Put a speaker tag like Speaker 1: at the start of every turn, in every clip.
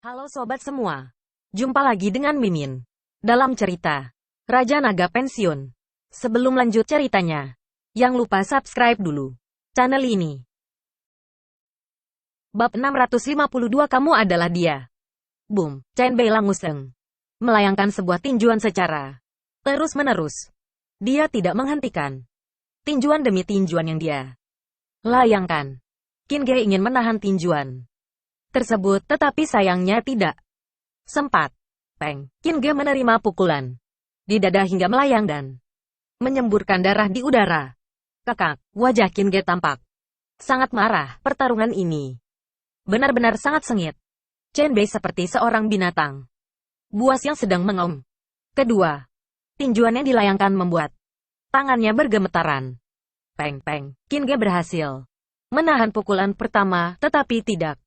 Speaker 1: Halo sobat semua. Jumpa lagi dengan Mimin. Dalam cerita Raja Naga Pensiun. Sebelum lanjut ceritanya, yang lupa subscribe dulu channel ini. Bab 652 kamu adalah dia. Boom, Chen Bei langsung melayangkan sebuah tinjuan secara terus-menerus. Dia tidak menghentikan tinjuan demi tinjuan yang dia layangkan. Qin Ge ingin menahan tinjuan tersebut, tetapi sayangnya tidak sempat. Peng, Qin Ge menerima pukulan di dada hingga melayang dan menyemburkan darah di udara. Kakak, wajah Qin Ge tampak sangat marah. Pertarungan ini benar-benar sangat sengit. Chen Bei seperti seorang binatang buas yang sedang mengaum. Kedua, tinjuan yang dilayangkan membuat tangannya bergemetaran. Peng, peng, Qin Ge berhasil menahan pukulan pertama, tetapi tidak.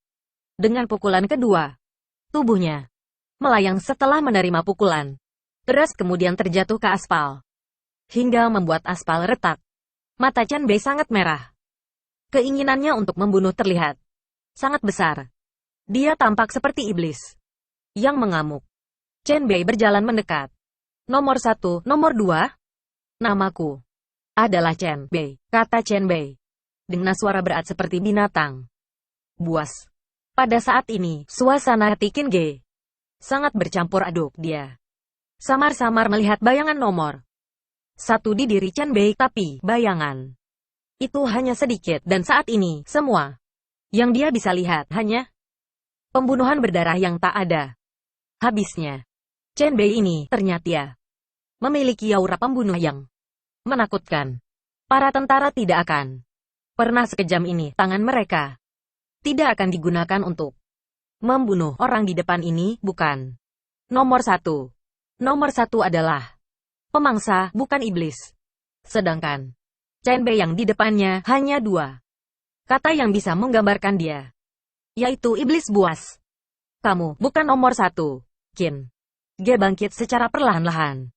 Speaker 1: Dengan pukulan kedua, tubuhnya melayang setelah menerima pukulan keras, kemudian terjatuh ke aspal hingga membuat aspal retak. Mata Chen Bei sangat merah. Keinginannya untuk membunuh terlihat sangat besar. Dia tampak seperti iblis yang mengamuk. Chen Bei berjalan mendekat. Nomor 1, nomor 2. Namaku adalah Chen Bei, kata Chen Bei dengan suara berat seperti binatang buas. Pada saat ini, suasana hati Qin Ge sangat bercampur aduk. Dia samar-samar melihat bayangan nomor 1 di diri Chen Bei, tapi bayangan itu hanya sedikit, dan saat ini, semua yang dia bisa lihat hanya pembunuhan berdarah yang tak ada habisnya. Chen Bei ini ternyata memiliki aura pembunuh yang menakutkan. Para tentara tidak akan pernah sekejam ini. Tangan mereka tidak akan digunakan untuk membunuh orang di depan ini, bukan. Nomor 1. Nomor 1 adalah pemangsa, bukan iblis. Sedangkan Chen Bei yang di depannya hanya 2 kata yang bisa menggambarkan dia, yaitu iblis buas. Kamu bukan nomor 1, Qin Ge bangkit secara perlahan-lahan.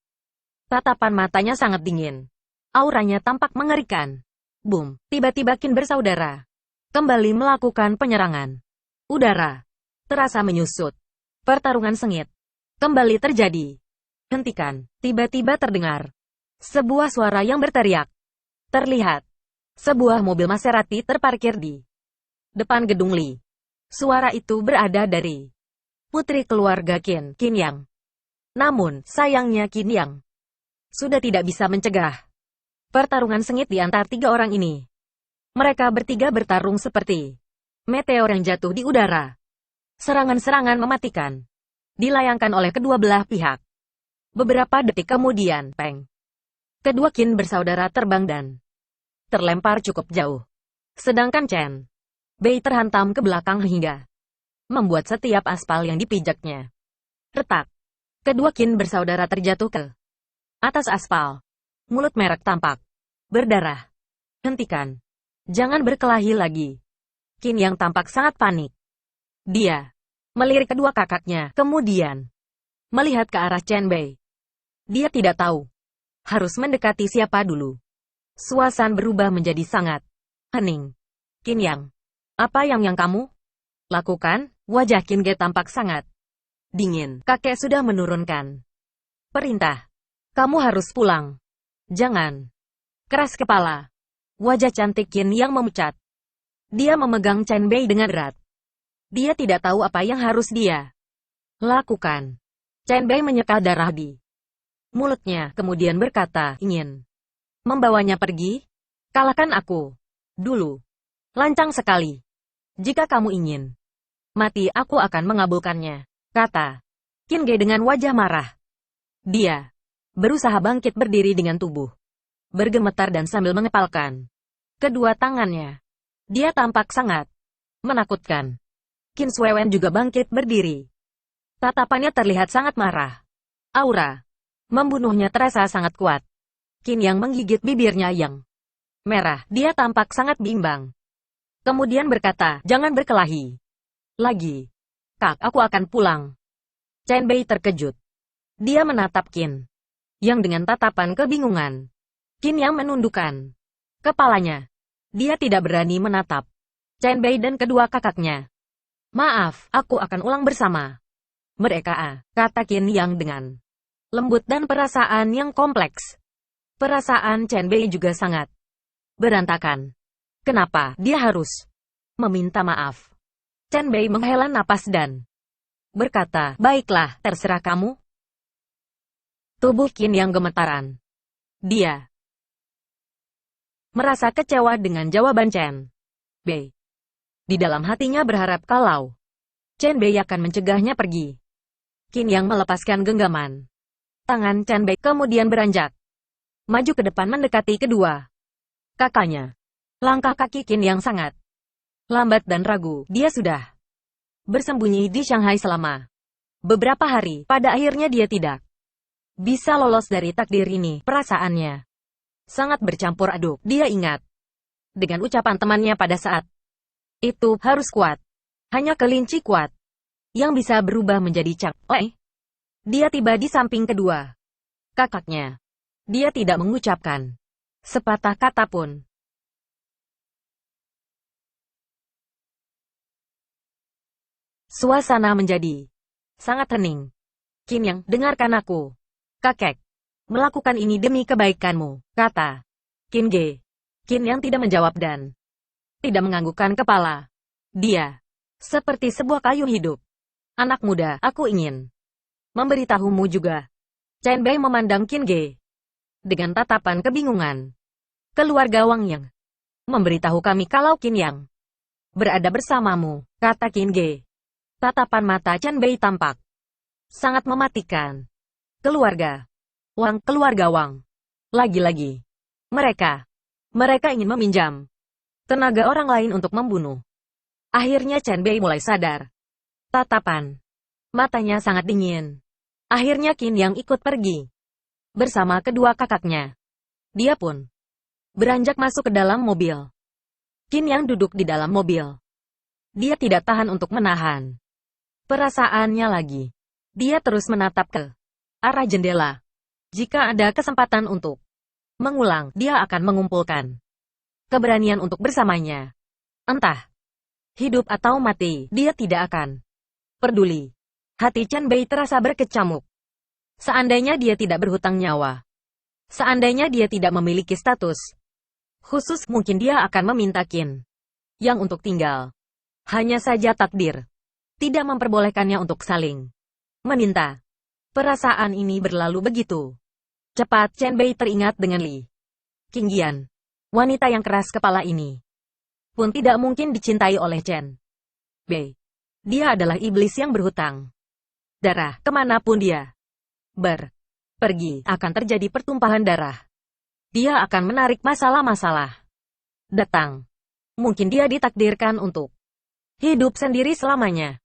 Speaker 1: Tatapan matanya sangat dingin. Auranya tampak mengerikan. Boom, tiba-tiba Qin bersaudara kembali melakukan penyerangan. Udara terasa menyusut. Pertarungan sengit kembali terjadi. Hentikan. Tiba-tiba terdengar sebuah suara yang berteriak. Terlihat sebuah mobil Maserati terparkir di depan gedung Li. Suara itu berada dari putri keluarga Qin, Qin Yang. Namun, sayangnya Qin Yang sudah tidak bisa mencegah pertarungan sengit di antara 3 orang ini. Mereka bertiga bertarung seperti meteor yang jatuh di udara. Serangan-serangan mematikan dilayangkan oleh kedua belah pihak. Beberapa detik kemudian, peng, kedua Qin bersaudara terbang dan terlempar cukup jauh. Sedangkan Chen Bei terhantam ke belakang hingga membuat setiap aspal yang dipijaknya retak. Kedua Qin bersaudara terjatuh ke atas aspal. Mulut merek tampak berdarah. Hentikan. Jangan berkelahi lagi. Qin yang tampak sangat panik. Dia melirik kedua kakaknya, kemudian melihat ke arah Chen Bei. Dia tidak tahu harus mendekati siapa dulu. Suasana berubah menjadi sangat hening. Qin Yang, apa yang kamu lakukan? Wajah Qin Ge tampak sangat dingin. Kakek sudah menurunkan perintah. Kamu harus pulang. Jangan keras kepala. Wajah cantik Qin Yang memucat. Dia memegang Chen Bei dengan erat. Dia tidak tahu apa yang harus dia lakukan. Chen Bei menyeka darah di mulutnya, kemudian berkata, ingin membawanya pergi? Kalahkan aku dulu. Lancang sekali. Jika kamu ingin mati, aku akan mengabulkannya, kata Qin Ge dengan wajah marah. Dia berusaha bangkit berdiri dengan tubuh bergemetar dan sambil mengepalkan kedua tangannya. Dia tampak sangat menakutkan. Qin Shuewen juga bangkit berdiri. Tatapannya terlihat sangat marah. Aura membunuhnya terasa sangat kuat. Qin Yang menggigit bibirnya yang merah. Dia tampak sangat bimbang. Kemudian berkata, jangan berkelahi lagi. Kak, aku akan pulang. Chen Bei terkejut. Dia menatap Qin Yang dengan tatapan kebingungan. Qin Yang menundukkan kepalanya. Dia tidak berani menatap Chen Bei dan kedua kakaknya. Maaf, aku akan ulang bersama mereka, kata Qin Yang dengan lembut dan perasaan yang kompleks. Perasaan Chen Bei juga sangat berantakan. Kenapa dia harus meminta maaf? Chen Bei menghela napas dan berkata, baiklah, terserah kamu. Tubuh Qin Yang gemetaran. Dia merasa kecewa dengan jawaban Chen Bei. Di dalam hatinya berharap kalau Chen Bei akan mencegahnya pergi. Qin Yang melepaskan genggaman tangan Chen Bei, kemudian beranjak maju ke depan mendekati kedua kakaknya. Langkah kaki Qin Yang sangat lambat dan ragu. Dia sudah bersembunyi di Shanghai selama beberapa hari. Pada akhirnya dia tidak bisa lolos dari takdir ini. Perasaannya sangat bercampur aduk. Dia ingat dengan ucapan temannya pada saat itu, harus kuat. Hanya kelinci kuat yang bisa berubah menjadi Chang Lei. Dia tiba di samping kedua kakaknya. Dia tidak mengucapkan sepatah kata pun. Suasana menjadi sangat hening. Qin Yang, dengarkan aku. Kakek melakukan ini demi kebaikanmu, kata Qin Ge. Qin Yang tidak menjawab dan tidak menganggukkan kepala. Dia seperti sebuah kayu hidup. Anak muda, aku ingin memberitahumu juga. Chen Bei memandang Qin Ge dengan tatapan kebingungan. Keluarga Wang Yang memberitahu kami kalau Qin Yang berada bersamamu, kata Qin Ge. Tatapan mata Chen Bei tampak sangat mematikan. Keluarga Wang. Lagi-lagi. Mereka ingin meminjam tenaga orang lain untuk membunuh. Akhirnya Chen Bei mulai sadar. Tatapan matanya sangat dingin. Akhirnya Qin Yang ikut pergi bersama kedua kakaknya. Dia pun beranjak masuk ke dalam mobil. Qin Yang duduk di dalam mobil. Dia tidak tahan untuk menahan perasaannya lagi. Dia terus menatap ke arah jendela. Jika ada kesempatan untuk mengulang, dia akan mengumpulkan keberanian untuk bersamanya. Entah hidup atau mati, dia tidak akan peduli. Hati Chen Bei terasa berkecamuk. Seandainya dia tidak berhutang nyawa, seandainya dia tidak memiliki status khusus, mungkin dia akan meminta Qin Yang untuk tinggal. Hanya saja takdir tidak memperbolehkannya untuk saling meminta. Perasaan ini berlalu begitu cepat. Chen Bei teringat dengan Li Qingyan. Wanita yang keras kepala ini pun tidak mungkin dicintai oleh Chen Bei. Dia adalah iblis yang berhutang darah. Kemanapun dia pergi, akan terjadi pertumpahan darah. Dia akan menarik masalah-masalah datang. Mungkin dia ditakdirkan untuk hidup sendiri selamanya.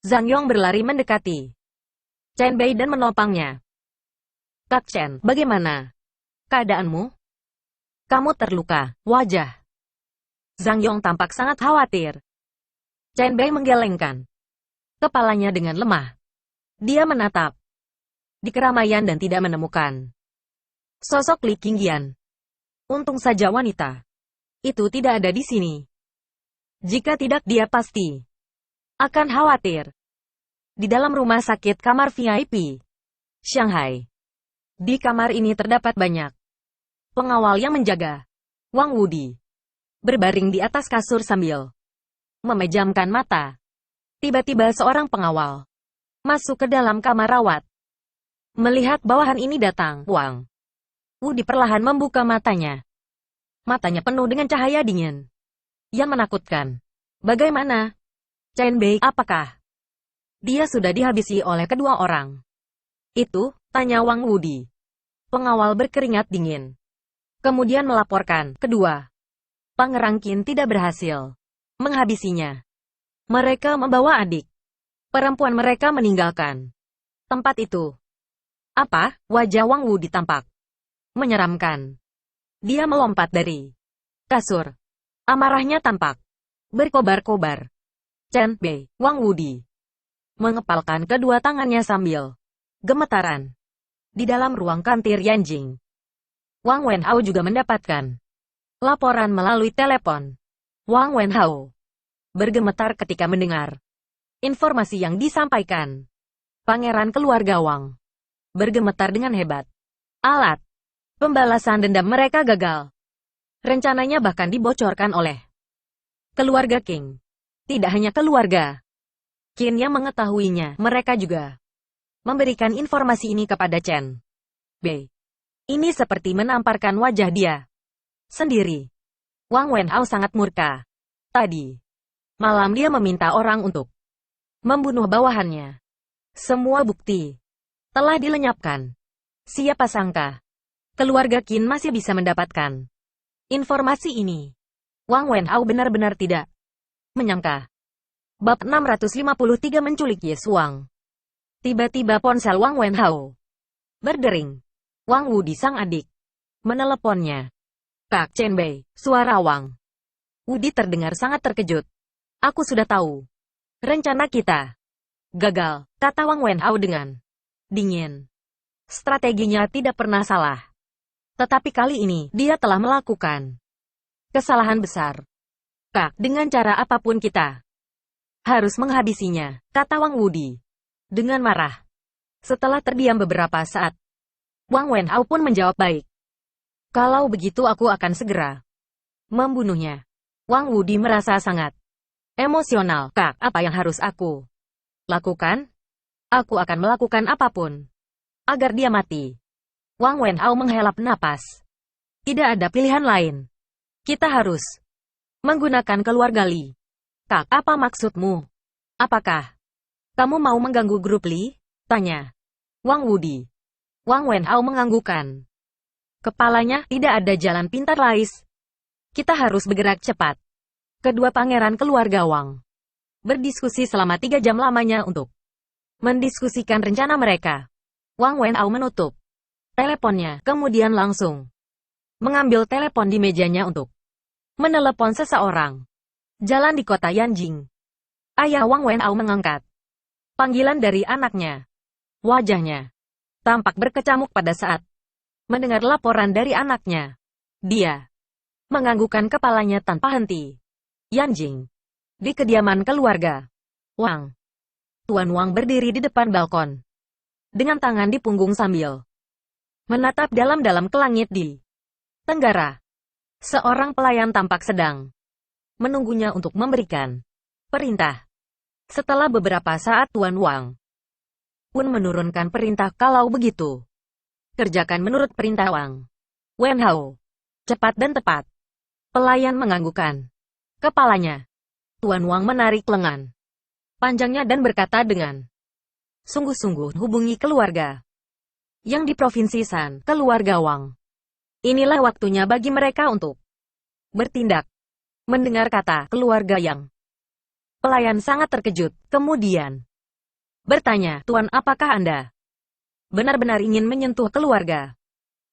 Speaker 1: Zhang Yong berlari mendekati Chen Bei dan menopangnya. Kak Chen, bagaimana keadaanmu? Kamu terluka. Wajah Zhang Yong tampak sangat khawatir. Chen Bei menggelengkan kepalanya dengan lemah. Dia menatap di keramaian dan tidak menemukan sosok Li Qingyan. Untung saja wanita itu tidak ada di sini. Jika tidak, dia pasti akan khawatir. Di dalam rumah sakit kamar VIP Shanghai. Di kamar ini terdapat banyak pengawal yang menjaga. Wang Wudi berbaring di atas kasur sambil memejamkan mata. Tiba-tiba seorang pengawal masuk ke dalam kamar rawat. Melihat bawahan ini datang, Wang Wudi perlahan membuka matanya. Matanya penuh dengan cahaya dingin yang menakutkan. Bagaimana? Chen Bei, apakah dia sudah dihabisi oleh kedua orang itu? Tanya Wang Wudi. Pengawal berkeringat dingin kemudian melaporkan, kedua Pangeran Qin tidak berhasil menghabisinya. Mereka membawa adik perempuan mereka meninggalkan tempat itu. Apa? Wajah Wang Wudi tampak menyeramkan. Dia melompat dari kasur. Amarahnya tampak berkobar-kobar. Chen Bei, Wang Wudi mengepalkan kedua tangannya sambil gemetaran. Di dalam ruang kantir Yanjing, Wang Wenhao juga mendapatkan laporan melalui telepon. Wang Wenhao bergemetar ketika mendengar Informasi yang disampaikan Pangeran Keluarga Wang bergemetar dengan hebat. Alat pembalasan dendam mereka gagal. Rencananya bahkan dibocorkan oleh keluarga King. Tidak hanya keluarga Qin yang mengetahuinya, mereka juga memberikan informasi ini kepada Chen Bei. Ini seperti menamparkan wajah dia sendiri. Wang Wenhao sangat murka. Tadi malam dia meminta orang untuk membunuh bawahannya. Semua bukti telah dilenyapkan. Siapa sangka keluarga Qin masih bisa mendapatkan informasi ini. Wang Wenhao benar-benar tidak menyangka. Bab 653 menculik Ye Xuang. Tiba-tiba ponsel Wang Wenhao berdering. Wang Wudi sang adik meneleponnya. Kak Chen Bei, suara Wang Wudi terdengar sangat terkejut. Aku sudah tahu. Rencana kita gagal, kata Wang Wenhao dengan dingin. Strateginya tidak pernah salah. Tetapi kali ini, dia telah melakukan kesalahan besar. Kak, dengan cara apapun kita harus menghabisinya, kata Wang Wudi dengan marah. Setelah terdiam beberapa saat, Wang Wenhao pun menjawab baik. Kalau begitu aku akan segera membunuhnya. Wang Wudi merasa sangat emosional. Kak, apa yang harus aku lakukan? Aku akan melakukan apapun agar dia mati. Wang Wenhao menghela napas. Tidak ada pilihan lain. Kita harus menggunakan keluarga Li. Kak, apa maksudmu? Apakah kamu mau mengganggu grup Li? Tanya Wang Wudi. Wang Wenhao menganggukkan kepalanya. Tidak ada jalan pintar lain. Kita harus bergerak cepat. Kedua pangeran keluarga Wang berdiskusi selama 3 jam lamanya untuk mendiskusikan rencana mereka. Wang Wenhao menutup teleponnya, kemudian langsung mengambil telepon di mejanya untuk menelepon seseorang. Jalan di kota Yanjing. Ayah Wang Wenhao mengangkat panggilan dari anaknya. Wajahnya tampak berkecamuk pada saat mendengar laporan dari anaknya. Dia menganggukkan kepalanya tanpa henti. Yanjing. Di kediaman keluarga Wang. Tuan Wang berdiri di depan balkon dengan tangan di punggung sambil menatap dalam-dalam ke langit di tenggara. Seorang pelayan tampak sedang menunggunya untuk memberikan perintah. Setelah beberapa saat Tuan Wang pun menurunkan perintah. Kalau begitu, kerjakan menurut perintah Wang Wenhao. Cepat dan tepat. Pelayan menganggukkan kepalanya. Tuan Wang menarik lengan panjangnya dan berkata dengan sungguh-sungguh, hubungi keluarga yang di Provinsi Shan, keluarga Wang. Inilah waktunya bagi mereka untuk bertindak. Mendengar kata keluarga yang, pelayan sangat terkejut, kemudian bertanya, Tuan, apakah Anda benar-benar ingin menyentuh keluarga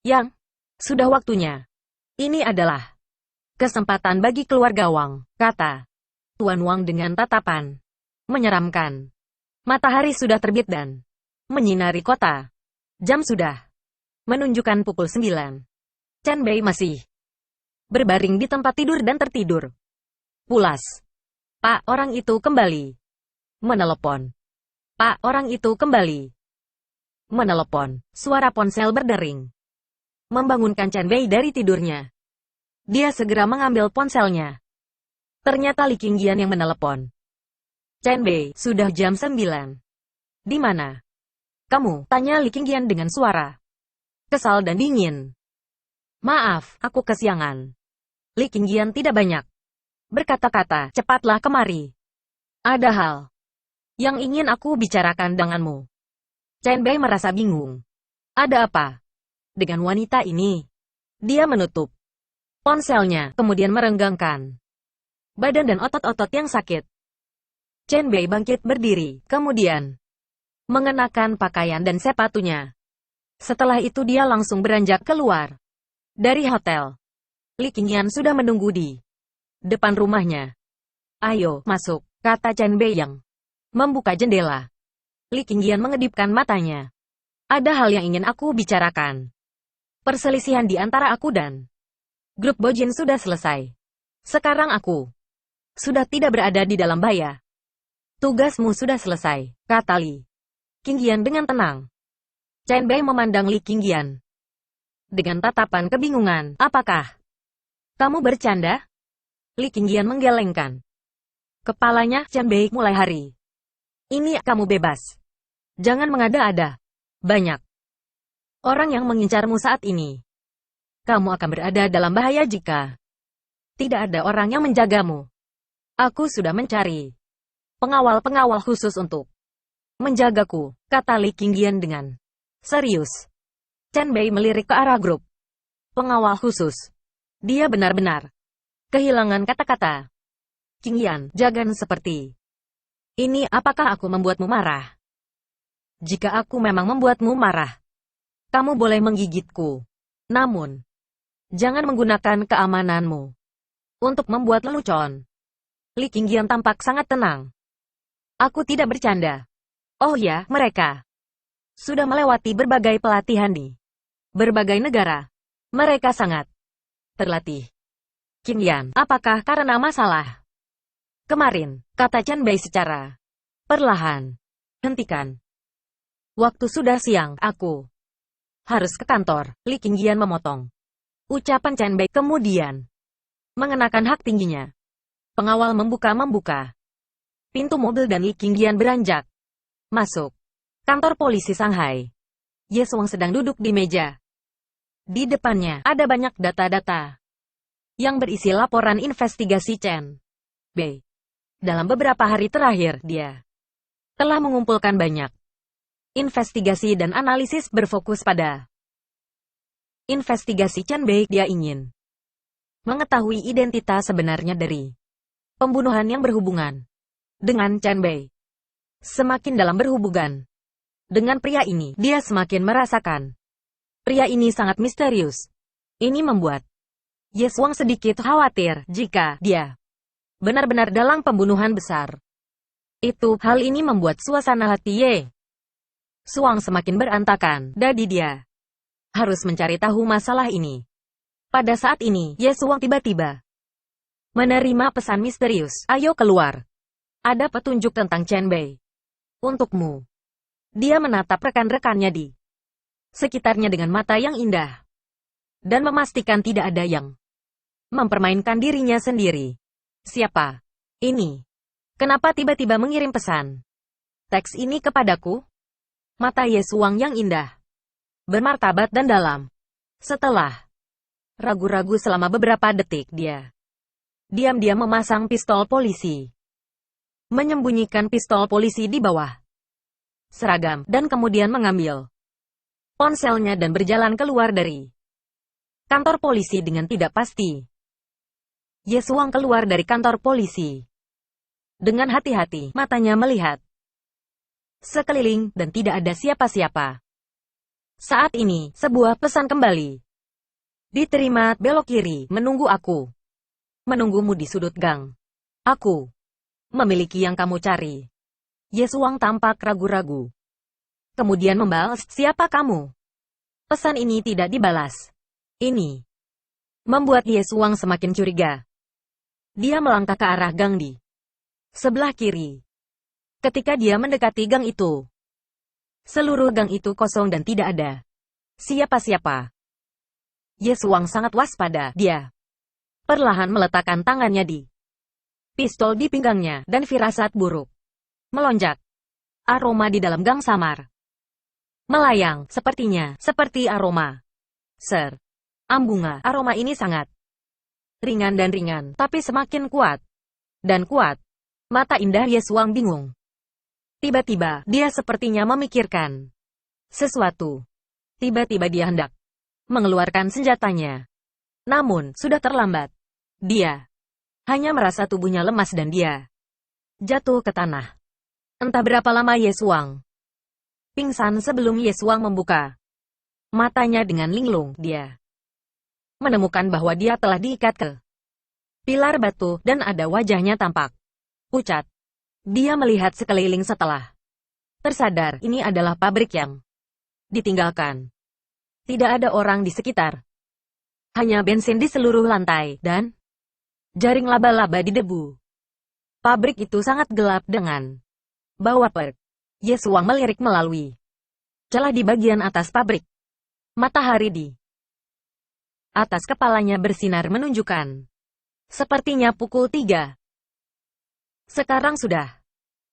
Speaker 1: yang? Sudah waktunya. Ini adalah kesempatan bagi keluarga Wang, kata Tuan Wang dengan tatapan menyeramkan. Matahari sudah terbit dan menyinari kota. Jam sudah menunjukkan pukul 9. Chen Bei masih berbaring di tempat tidur dan tertidur pulas. Pak, orang itu kembali menelepon. Pak, orang itu kembali menelepon. Suara ponsel berdering membangunkan Chen Bei dari tidurnya. Dia segera mengambil ponselnya. Ternyata Li Qingyan yang menelepon. Chen Bei, sudah jam 9. Di mana kamu? Tanya Li Qingyan dengan suara kesal dan dingin. Maaf, aku kesiangan. Li Qingyan tidak banyak berkata-kata, cepatlah kemari. Ada hal yang ingin aku bicarakan denganmu. Chen Bei merasa bingung. Ada apa dengan wanita ini? Dia menutup ponselnya, kemudian merenggangkan badan dan otot-otot yang sakit. Chen Bei bangkit berdiri, kemudian mengenakan pakaian dan sepatunya. Setelah itu dia langsung beranjak keluar dari hotel. Li Qingyan sudah menunggu di depan rumahnya. Ayo, masuk, kata Chen Bei yang membuka jendela. Li Qingyan mengedipkan matanya. Ada hal yang ingin aku bicarakan. Perselisihan di antara aku dan grup Bojin sudah selesai. Sekarang aku sudah tidak berada di dalam bahaya. Tugasmu sudah selesai, kata Li Qingyan dengan tenang. Chen Bei memandang Li Qingyan dengan tatapan kebingungan. Apakah kamu bercanda? Li Qingyan menggelengkan kepalanya. Chen Bei mulai hari ini kamu bebas. Jangan mengada-ada. Banyak orang yang mengincarmu saat ini. Kamu akan berada dalam bahaya jika tidak ada orang yang menjagamu. Aku sudah mencari pengawal-pengawal khusus untuk menjagaku, kata Li Qingyan dengan serius. Chen Bei melirik ke arah grup pengawal khusus. Dia benar-benar kehilangan kata-kata. Qingyan, jangan seperti ini. Apakah aku membuatmu marah? Jika aku memang membuatmu marah, kamu boleh menggigitku. Namun, jangan menggunakan keamananmu untuk membuat lelucon. Li Qingyan tampak sangat tenang. Aku tidak bercanda. Oh ya, mereka sudah melewati berbagai pelatihan di berbagai negara. Mereka sangat terlatih. Qingyan, apakah karena masalah kemarin? Kata Chen Bei secara perlahan. Hentikan. Waktu sudah siang, aku harus ke kantor. Li Qingyan memotong ucapan Chen Bei, kemudian mengenakan hak tingginya. Pengawal membuka pintu mobil dan Li Qingyan beranjak masuk kantor polisi Shanghai. Ye Suang sedang duduk di meja. Di depannya ada banyak data-data yang berisi laporan investigasi Chen Bei. Dalam beberapa hari terakhir, dia telah mengumpulkan banyak investigasi dan analisis berfokus pada investigasi Chen Bei. Dia ingin mengetahui identitas sebenarnya dari pembunuhan yang berhubungan dengan Chen Bei. Semakin dalam berhubungan dengan pria ini, dia semakin merasakan pria ini sangat misterius. Ini membuat Ye Suang sedikit khawatir jika dia benar-benar dalam pembunuhan besar. Hal ini membuat suasana hati Ye Suang semakin berantakan. Jadi dia harus mencari tahu masalah ini. Pada saat ini, Ye Suang tiba-tiba menerima pesan misterius. Ayo keluar. Ada petunjuk tentang Chen Bei untukmu. Dia menatap rekan-rekannya di sekitarnya dengan mata yang indah dan memastikan tidak ada yang mempermainkan dirinya sendiri. Siapa ini? Kenapa tiba-tiba mengirim pesan teks ini kepadaku? Mata Ye Suang yang indah, bermartabat dan dalam. Setelah ragu-ragu selama beberapa detik, dia diam-diam memasang pistol polisi, menyembunyikan pistol polisi di bawah seragam, dan kemudian mengambil ponselnya dan berjalan keluar dari kantor polisi dengan tidak pasti. Ye Suang keluar dari kantor polisi dengan hati-hati, matanya melihat sekeliling dan tidak ada siapa-siapa. Saat ini, sebuah pesan kembali diterima. Belok kiri, menunggu aku. Menunggumu di sudut gang. Aku memiliki yang kamu cari. Ye Suang tampak ragu-ragu. Kemudian membalas, siapa kamu? Pesan ini tidak dibalas. Ini membuat Ye Suang semakin curiga. Dia melangkah ke arah gang di sebelah kiri. Ketika dia mendekati gang itu, seluruh gang itu kosong dan tidak ada siapa-siapa. Ye Suang sangat waspada. Dia perlahan meletakkan tangannya di pistol di pinggangnya, dan firasat buruk melonjak. Aroma di dalam gang samar melayang, sepertinya seperti aroma ser ambunga. Aroma ini sangat ringan dan ringan, tapi semakin kuat dan kuat. Mata indah Ye Suang bingung. Tiba-tiba, dia sepertinya memikirkan sesuatu. Tiba-tiba dia hendak mengeluarkan senjatanya. Namun, sudah terlambat. Dia hanya merasa tubuhnya lemas dan dia jatuh ke tanah. Entah berapa lama Ye Suang pingsan sebelum Ye Suang membuka matanya dengan linglung. Dia menemukan bahwa dia telah diikat ke pilar batu, dan ada wajahnya tampak pucat. Dia melihat sekeliling setelah tersadar ini adalah pabrik yang ditinggalkan. Tidak ada orang di sekitar. Hanya bensin di seluruh lantai, dan jaring laba-laba di debu. Pabrik itu sangat gelap dengan Bawa perk. Ye Suang melirik melalui celah di bagian atas pabrik. Matahari di atas kepalanya bersinar menunjukkan. Sepertinya pukul 3. Sekarang sudah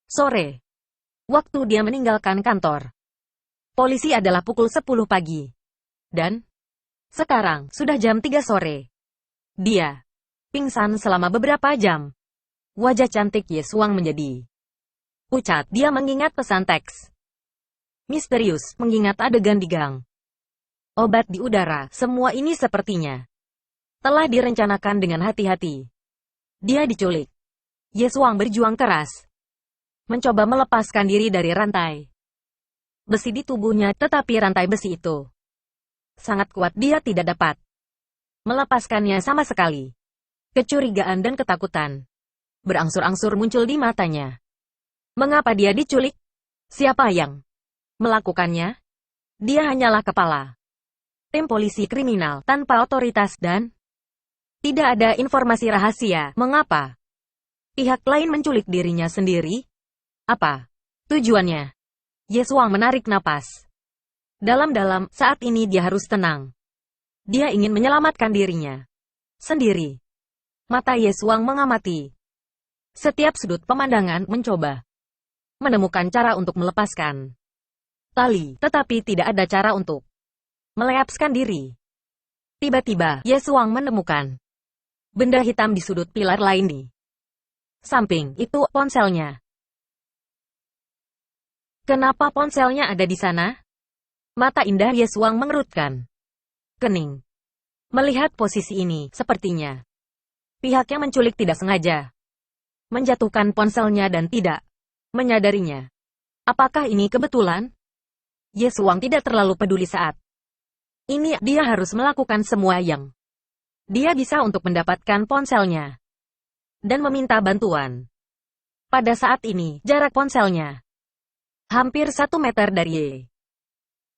Speaker 1: sore. Waktu dia meninggalkan kantor polisi adalah pukul 10 pagi. Dan sekarang sudah jam 3 sore. Dia pingsan selama beberapa jam. Wajah cantik Ye Suang menjadi pucat. Dia mengingat pesan teks misterius, mengingat adegan di gang. Obat di udara, semua ini sepertinya telah direncanakan dengan hati-hati. Dia diculik. Ye Suang berjuang keras, mencoba melepaskan diri dari rantai besi di tubuhnya, tetapi rantai besi itu sangat kuat. Dia tidak dapat melepaskannya sama sekali. Kecurigaan dan ketakutan berangsur-angsur muncul di matanya. Mengapa dia diculik? Siapa yang melakukannya? Dia hanyalah kepala tim polisi kriminal tanpa otoritas dan tidak ada informasi rahasia. Mengapa pihak lain menculik dirinya sendiri? Apa tujuannya? Ye Suang menarik napas dalam-dalam. Saat ini dia harus tenang. Dia ingin menyelamatkan dirinya sendiri. Mata Ye Suang mengamati setiap sudut pemandangan, mencoba menemukan cara untuk melepaskan tali, tetapi tidak ada cara untuk melepaskan diri. Tiba-tiba, Ye Suang menemukan benda hitam di sudut pilar lain di samping. Itu ponselnya. Kenapa ponselnya ada di sana? Mata indah Ye Suang mengerutkan kening. Melihat posisi ini, sepertinya pihak yang menculik tidak sengaja menjatuhkan ponselnya dan tidak menyadarinya. Apakah ini kebetulan? Ye Suang tidak terlalu peduli saat ini. Dia harus melakukan semua yang dia bisa untuk mendapatkan ponselnya dan meminta bantuan. Pada saat ini, jarak ponselnya hampir 1 meter dari Ye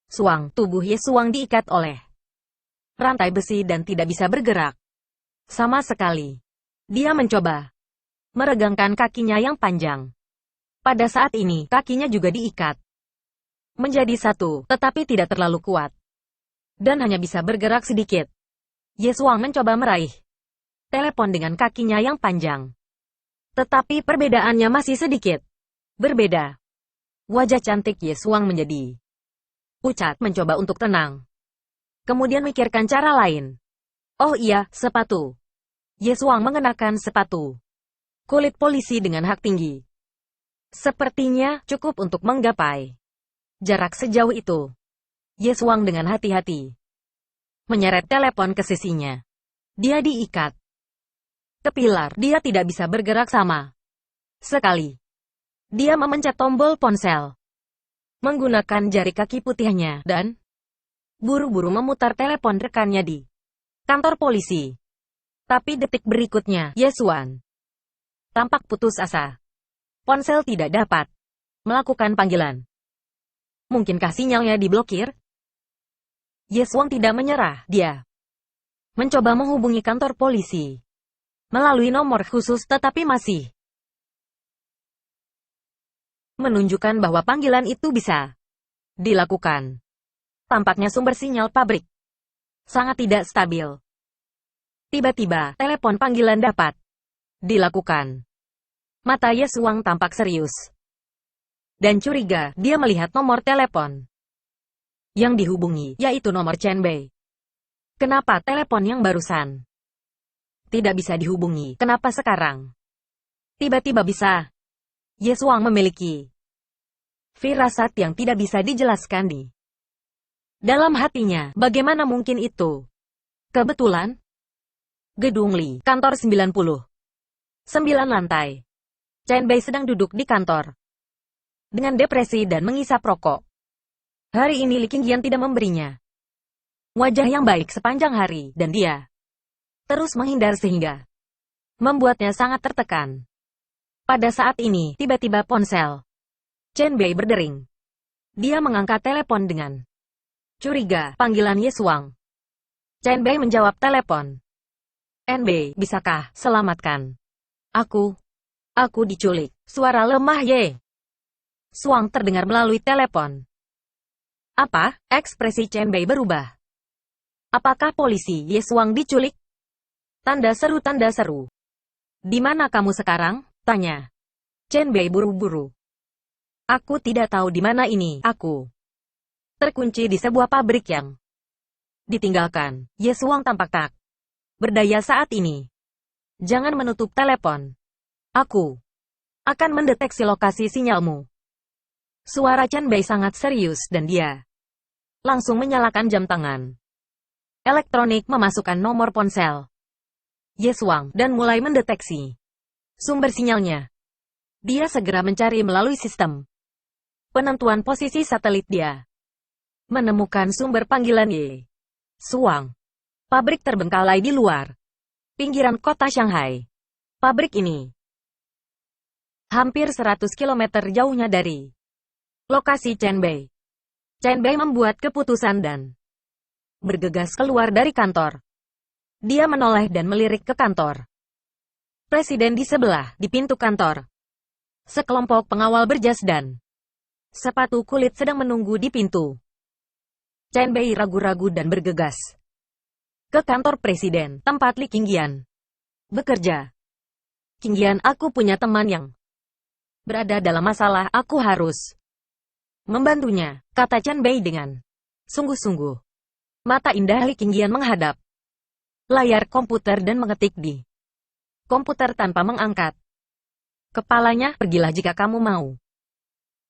Speaker 1: Suang. Tubuh Ye Suang diikat oleh rantai besi dan tidak bisa bergerak sama sekali. Dia mencoba meregangkan kakinya yang panjang. Pada saat ini, kakinya juga diikat menjadi satu, tetapi tidak terlalu kuat dan hanya bisa bergerak sedikit. Ye Suang mencoba meraih telepon dengan kakinya yang panjang, tetapi perbedaannya masih sedikit berbeda. Wajah cantik Ye Suang menjadi pucat, mencoba untuk tenang. Kemudian mikirkan cara lain. Oh iya, sepatu. Ye Suang mengenakan sepatu kulit polisi dengan hak tinggi. Sepertinya cukup untuk menggapai jarak sejauh itu. Ye Suang dengan hati-hati menyeret telepon ke sisinya. Dia diikat ke pilar. Dia tidak bisa bergerak sama sekali. Dia memencet tombol ponsel menggunakan jari kaki putihnya dan buru-buru memutar telepon rekannya di kantor polisi. Tapi detik berikutnya, Ye Suang tampak putus asa. Ponsel tidak dapat melakukan panggilan. Mungkinkah sinyalnya diblokir? Ye Suang tidak menyerah. Dia mencoba menghubungi kantor polisi melalui nomor khusus, tetapi masih menunjukkan bahwa panggilan itu bisa dilakukan. Tampaknya sumber sinyal pabrik sangat tidak stabil. Tiba-tiba, telepon panggilan dapat dilakukan. Mata Ye Suang tampak serius dan curiga. Dia melihat nomor telepon yang dihubungi, yaitu nomor Chen Bei. Kenapa telepon yang barusan tidak bisa dihubungi? Kenapa sekarang tiba-tiba bisa? Ye Suang memiliki firasat yang tidak bisa dijelaskan di dalam hatinya. Bagaimana mungkin itu kebetulan? Gedung Li, kantor 99 lantai. Chen Bei sedang duduk di kantor dengan depresi dan mengisap rokok. Hari ini Li Qingyan tidak memberinya wajah yang baik sepanjang hari, dan dia terus menghindar sehingga membuatnya sangat tertekan. Pada saat ini, tiba-tiba ponsel Chen Bei berdering. Dia mengangkat telepon dengan curiga. Panggilan Ye Suang. Chen Bei menjawab telepon. "NB, bisakah selamatkan aku? Aku diculik." Suara lemah Ye Suang terdengar melalui telepon. Apa? Ekspresi Chen Bei berubah. Apakah polisi Ye Suang diculik? Tanda seru, tanda seru. Di mana kamu sekarang? Tanya. Chen Bei buru-buru. Aku tidak tahu di mana ini. Aku terkunci di sebuah pabrik yang ditinggalkan. Ye Suang tampak tak berdaya saat ini. Jangan menutup telepon. Aku akan mendeteksi lokasi sinyalmu. Suara Chen Bei sangat serius dan dia langsung menyalakan jam tangan elektronik memasukkan nomor ponsel Ye Suang dan mulai mendeteksi sumber sinyalnya. Dia segera mencari melalui sistem penentuan posisi satelit dia. Menemukan sumber panggilan Ye Suang. Pabrik terbengkalai di luar pinggiran kota Shanghai. Pabrik ini hampir 100 km jauhnya dari lokasi Chen Bei. Chen Bei membuat keputusan dan bergegas keluar dari kantor. Dia menoleh dan melirik ke kantor presiden di sebelah, di pintu kantor. Sekelompok pengawal berjas dan sepatu kulit sedang menunggu di pintu. Chen Bei ragu-ragu dan bergegas ke kantor presiden, tempat Li Qingyan bekerja. Qingyan, aku punya teman yang berada dalam masalah, aku harus membantunya, kata Chen Bei dengan sungguh-sungguh. Mata indah Li Qingyan menghadap layar komputer dan mengetik di komputer tanpa mengangkat kepalanya. Pergilah jika kamu mau.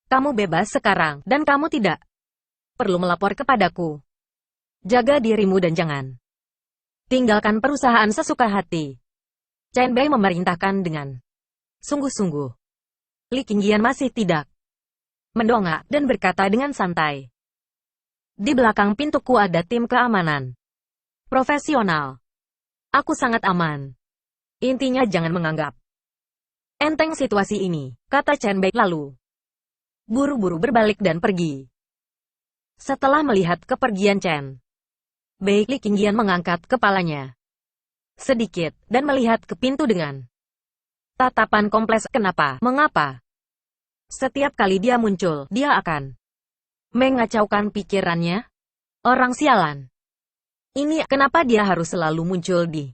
Speaker 1: Kamu bebas sekarang, dan kamu tidak perlu melapor kepadaku. Jaga dirimu dan jangan tinggalkan perusahaan sesuka hati. Chen Bei memerintahkan dengan sungguh-sungguh. Li Qingyan masih tidak mendongak dan berkata dengan santai. Di belakang pintuku ada tim keamanan profesional. Aku sangat aman. Intinya jangan menganggap enteng situasi ini, kata Chen Bei lalu buru-buru berbalik dan pergi. Setelah melihat kepergian Chen Bei, Li Qingyan mengangkat kepalanya sedikit dan melihat ke pintu dengan tatapan kompleks. Kenapa? Mengapa? Setiap kali dia muncul, dia akan mengacaukan pikirannya. Orang sialan. Ini kenapa dia harus selalu muncul di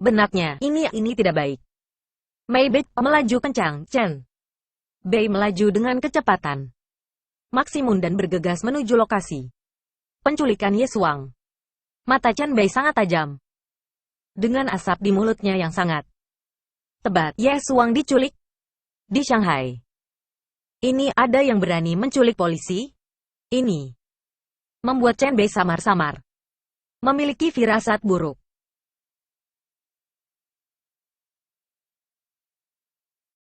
Speaker 1: benaknya. Ini tidak baik. Mei Bei melaju kencang. Chen Bei melaju dengan kecepatan maksimum dan bergegas menuju lokasi penculikan Ye Suang. Mata Chen Bei sangat tajam. Dengan asap di mulutnya yang sangat tebal. Ye Suang diculik di Shanghai. Ini ada yang berani menculik polisi? Ini membuat Chen Bei samar-samar memiliki firasat buruk.